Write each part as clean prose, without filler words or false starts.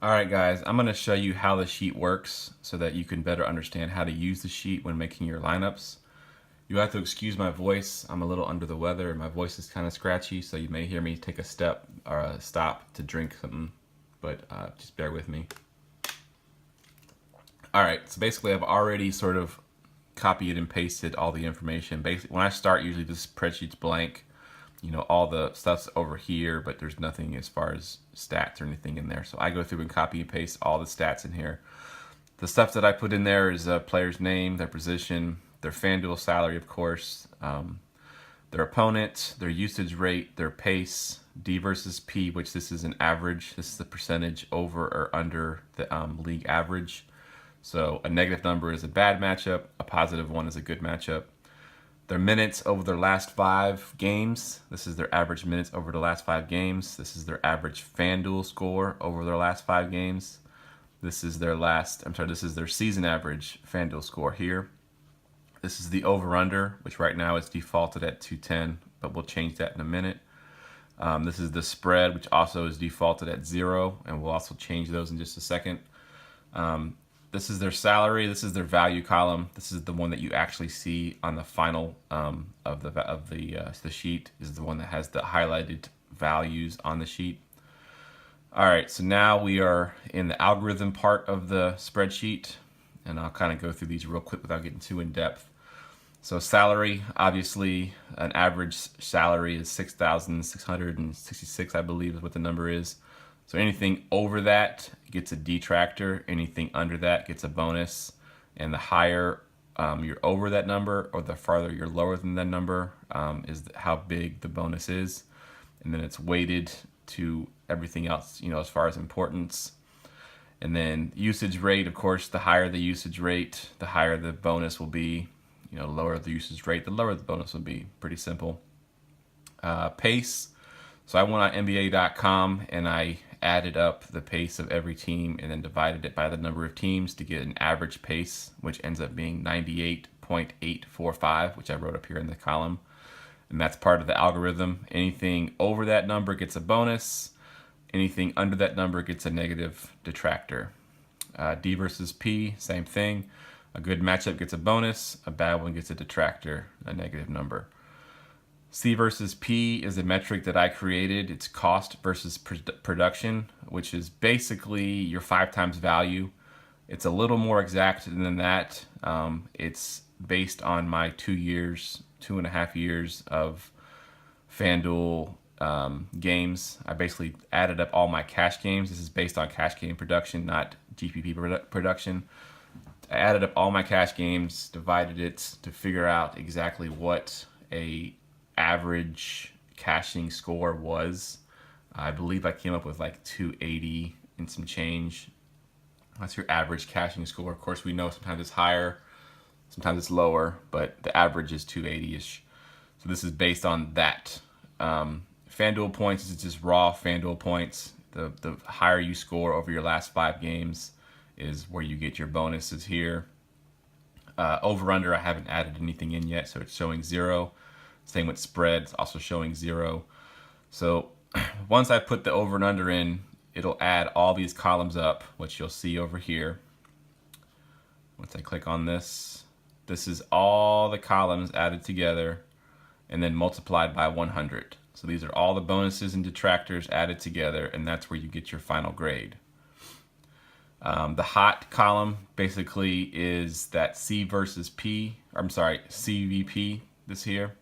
Alright guys, I'm going to show you how the sheet works so that you can better understand how to use the sheet when making your lineups. You have to excuse my voice. I'm a little under the weather and my voice is kind of scratchy, so you may hear me take a step or a stop to drink something, but just bear with me. Alright, so basically I've already sort of copied and pasted all the information. Basically, when I start, usually this spreadsheet's blank. You know, all the stuff's over here, but there's nothing as far as stats or anything in there. So I go through and copy and paste all the stats in here. The stuff that I put in there is a player's name, their position, their FanDuel salary, of course, their opponent, their usage rate, their pace, D versus P, which this is an average. This is the percentage over or under the league average. So a negative number is a bad matchup, a positive one is a good matchup. Their minutes over their last 5 games. This is their average minutes over the last 5 games. This is their average FanDuel score over their last 5 games. This is their season average FanDuel score here. This is the over-under, which right now is defaulted at 210, but we'll change that in a minute. This is the spread, which also is defaulted at 0, and we'll also change those in just a second. This is their salary. This is their value column. This is the one that you actually see on the final of the sheet. This is the one that has the highlighted values on the sheet. All right, so now we are in the algorithm part of the spreadsheet, and I'll kind of go through these real quick without getting too in depth. So salary, obviously, an average salary is 6,666, I believe is what the number is. So anything over that gets a detractor, anything under that gets a bonus, and the higher you're over that number or the farther you're lower than that number is how big the bonus is. And then it's weighted to everything else, you know, as far as importance. And then usage rate, of course, the higher the usage rate, the higher the bonus will be. You know, lower the usage rate, the lower the bonus will be. Pretty simple. Pace. So I went on NBA.com and I added up the pace of every team and then divided it by the number of teams to get an average pace, which ends up being 98.845, which I wrote up here in the column. And that's part of the algorithm. Anything over that number gets a bonus. Anything under that number gets a negative detractor. D versus P, same thing. A good matchup gets a bonus. A bad one gets a detractor, a negative number. C versus P is a metric that I created. It's cost versus production, which is basically your 5 times value. It's a little more exact than that. It's based on my 2.5 years of FanDuel games. I basically added up all my cash games. This is based on cash game production, not GPP production. I added up all my cash games, divided it to figure out exactly what a average cashing score was. I believe I came up with like 280 and some change. That's your average cashing score. Of course, we know sometimes it's higher, sometimes it's lower, but the average is 280-ish. So this is based on that. FanDuel points is just raw FanDuel points. The higher you score over your last 5 games is where you get your bonuses here. Over-under, I haven't added anything in yet, so it's showing 0. Same with spread, it's also showing 0. So once I put the over and under in, it'll add all these columns up, which you'll see over here. Once I click on this, this is all the columns added together and then multiplied by 100. So these are all the bonuses and detractors added together, and that's where you get your final grade. The hot column basically is that C versus P, I'm sorry, CVP, this here.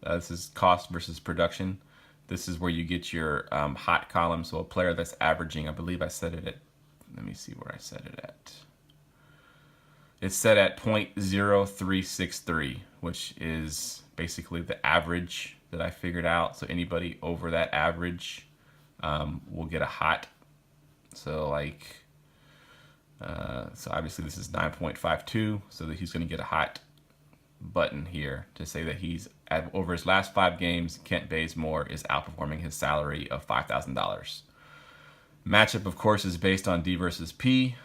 This is cost versus production. This is where you get your hot column. So a player that's averaging, I believe I set it at, let me see where I set it at. It's set at 0.0363, which is basically the average that I figured out. So anybody over that average will get a hot. So like, so obviously this is 9.52, so that he's going to get a hot button here to say that he's over his last 5 games, Kent Bazemore is outperforming his salary of $5,000. Matchup, of course, is based on D versus P.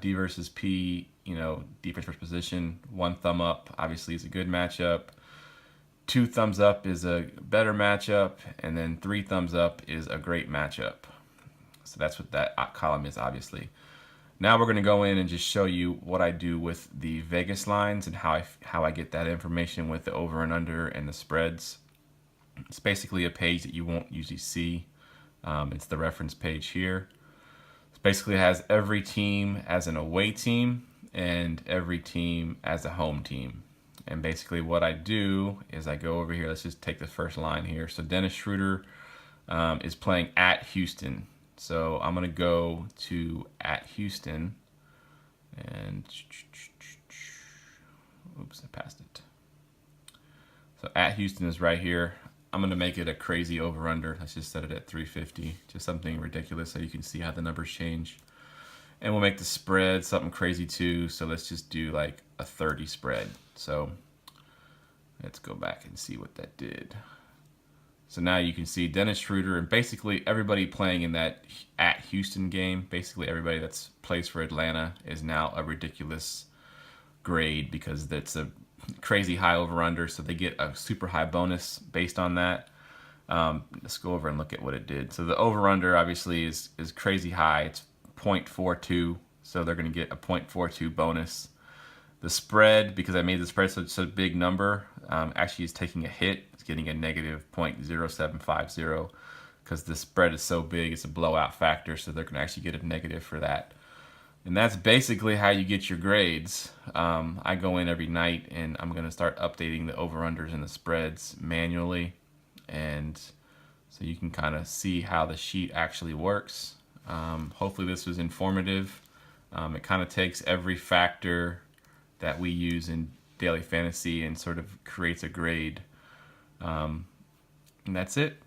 D versus P, you know, defense first position. 1 thumb up, obviously, is a good matchup. 2 thumbs up is a better matchup, and then 3 thumbs up is a great matchup. So that's what that column is, obviously. Now we're going to go in and just show you what I do with the Vegas lines and how I get that information with the over and under and the spreads. It's basically a page that you won't usually see. It's the reference page here. It basically has every team as an away team and every team as a home team. And basically what I do is I go over here. Let's just take the first line here. So Dennis Schroeder is playing at Houston. So I'm going to go to at Houston and oops, I passed it. So at Houston is right here. I'm going to make it a crazy over under. Let's just set it at 350, just something ridiculous so you can see how the numbers change. And we'll make the spread something crazy too. So let's just do like a 30 spread. So let's go back and see what that did. So now you can see Dennis Schroeder and basically everybody playing in that at Houston game, basically everybody that's plays for Atlanta is now a ridiculous grade because that's a crazy high over under. So they get a super high bonus based on that. Let's go over and look at what it did. So the over under obviously is crazy high. It's 0.42. So they're going to get a 0.42 bonus. The spread, because I made the spread such a big number, actually is taking a hit. It's getting a negative 0.0750 because the spread is so big. It's a blowout factor, so they're going to actually get a negative for that. And that's basically how you get your grades. I go in every night and I'm going to start updating the over-unders and the spreads manually. And so you can kind of see how the sheet actually works. Hopefully this was informative. It kind of takes every factor that we use in daily fantasy and sort of creates a grade. And that's it.